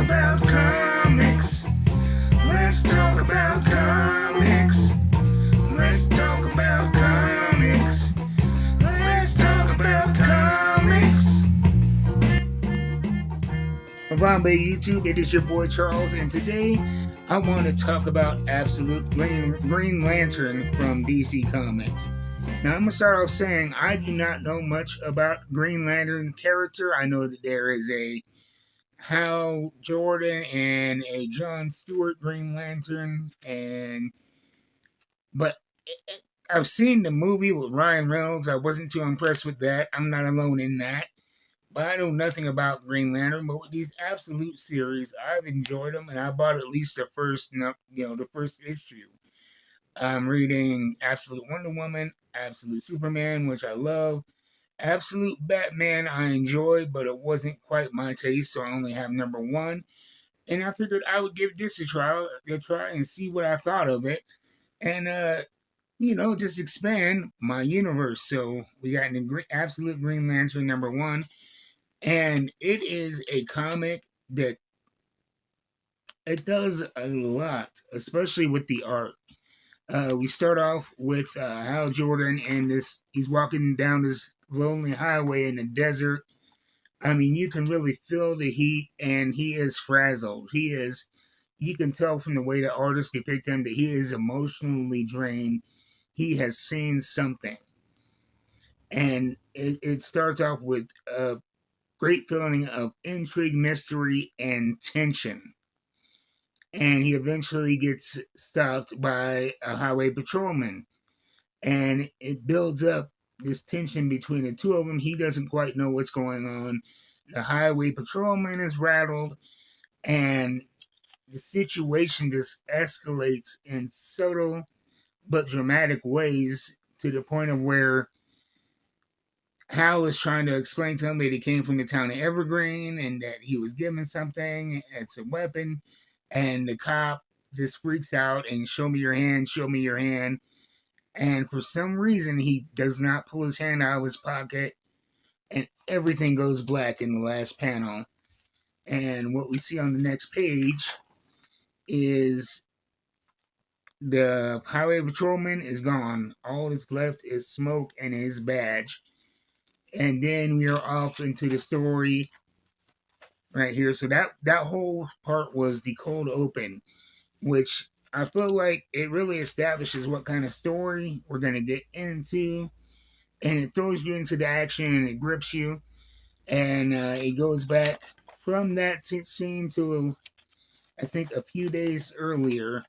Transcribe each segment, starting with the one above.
about comics. Let's talk about comics. Let's talk about comics. Let's talk about comics. Around by YouTube, it is your boy Charles, and today I want to talk about Absolute Green Lantern from DC Comics. Now, I'm going to start off saying I do not know much about Green Lantern character. I know that there is a Hal Jordan and a John Stewart Green Lantern, but I've seen the movie with Ryan Reynolds. I wasn't too impressed with that. I'm not alone in that. But I know nothing about Green Lantern. But with these Absolute series, I've enjoyed them, and I bought at least the first issue. I'm reading Absolute Wonder Woman, Absolute Superman, which I love. Absolute Batman I enjoyed, but it wasn't quite my taste, so I only have number 1. And I figured I would give this a try and see what I thought of it. And just expand my universe. So we got the Absolute Green Lantern number 1. And it is a comic that it does a lot, especially with the art. We start off with Hal Jordan, and he's walking down this lonely highway in the desert. I mean, you can really feel the heat, and he is frazzled. You can tell from the way the artist depict him that he is emotionally drained. He has seen something. And it starts off with a great feeling of intrigue, mystery, and tension. And he eventually gets stopped by a highway patrolman. And it builds up this tension between the two of them. He doesn't quite know what's going on. The highway patrolman is rattled. And the situation just escalates in subtle but dramatic ways to the point of where Hal is trying to explain to him that he came from the town of Evergreen and that he was given something. It's a weapon. And the cop just freaks out and show me your hand. And for some reason, he does not pull his hand out of his pocket. And everything goes black in the last panel. And what we see on the next page is the highway patrolman is gone. All that's left is smoke and his badge. And then we are off into the story right here. So that whole part was the cold open, which I feel like it really establishes what kind of story we're going to get into. And it throws you into the action and it grips you. And it goes back from that scene to, I think, a few days earlier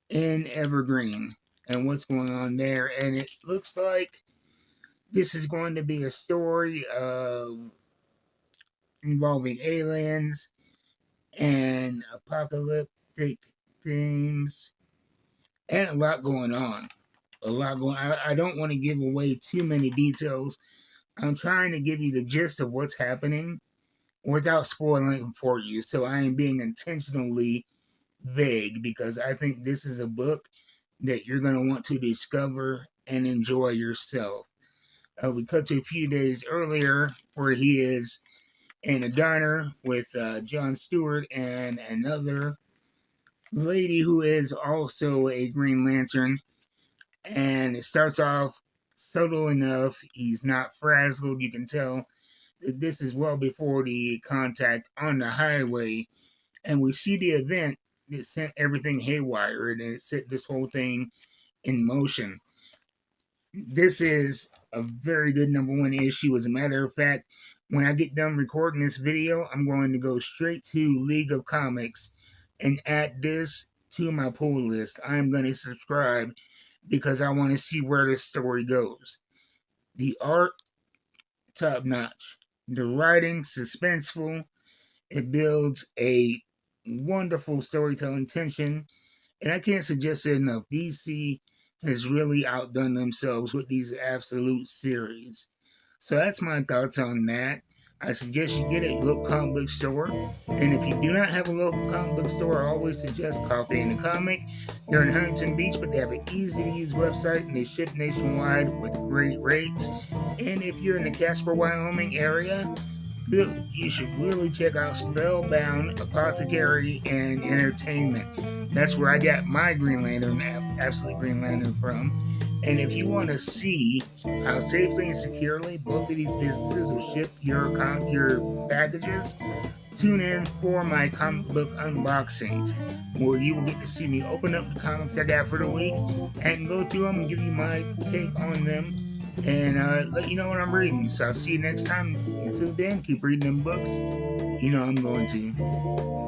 in Evergreen and what's going on there. And it looks like this is going to be a story involving aliens and apocalyptic themes and a lot going on. I don't want to give away too many details. I'm trying to give you the gist of what's happening without spoiling it for you. So I am being intentionally vague because I think this is a book that you're going to want to discover and enjoy yourself. We cut to a few days earlier where he is in a diner with John Stewart and another lady who is also a Green Lantern. And it starts off subtle enough. He's not frazzled. You can tell that this is well before the contact on the highway. And we see the event that sent everything haywire and it set this whole thing in motion. This is a very good number 1 issue. As a matter of fact, when I get done recording this video, I'm going to go straight to League of Comics and add this to my pull list. I'm going to subscribe because I want to see where this story goes. The art, top notch. The writing, suspenseful. It builds a wonderful storytelling tension. And I can't suggest it enough. DC has really outdone themselves with these Absolute series. So that's my thoughts on that. I suggest you get a local comic book store. And if you do not have a local comic book store, I always suggest Coffee and a Comic. They're in Huntington Beach, but they have an easy-to-use website, and they ship nationwide with great rates. And if you're in the Casper, Wyoming area, you should really check out Spellbound, Apothecary, and Entertainment. That's where I got my Green Lantern, Absolute Green Lantern from. And if you want to see how safely and securely both of these businesses will ship your packages, tune in for my comic book unboxings, where you will get to see me open up the comics I got for the week and go through them and give you my take on them and let you know what I'm reading. So I'll see you next time. Until then, keep reading them books. You know I'm going to.